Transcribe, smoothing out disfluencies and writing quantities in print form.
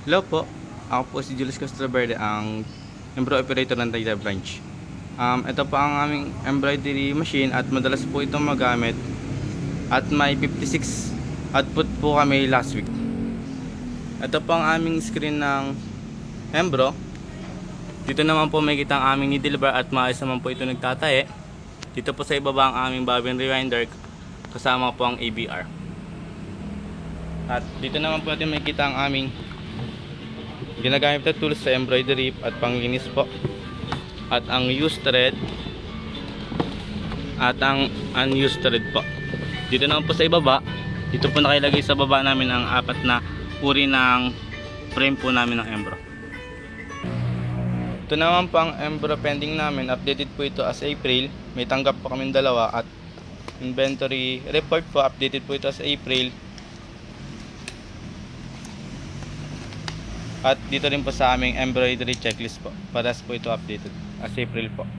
Hello po, ako po si Julius Castroverde, ang embroidery operator ng Taytay Branch. Ito po ang aming embroidery machine at madalas po itong magamit at may 56 output po kami last week. Ito po ang aming screen ng embro. Dito naman po may kita ang aming needle bar at maayos naman po ito nagtatae. Dito po sa ibaba ang aming bobbin rewinder kasama po ang ABR. At dito naman po natin may kita ang aming ginagamit na tools sa embroidery at panglinis po, at ang used thread at ang unused thread po. Dito naman po sa ibaba, dito po nakilagay sa baba namin ang apat na uri ng frame po namin ng embro. Ito naman po ang embro pending namin. Updated po ito as April. May tanggap po kami dalawa. At inventory report po, updated po ito as April. At dito rin po sa aming embroidery checklist po, paras po ito updated as April po.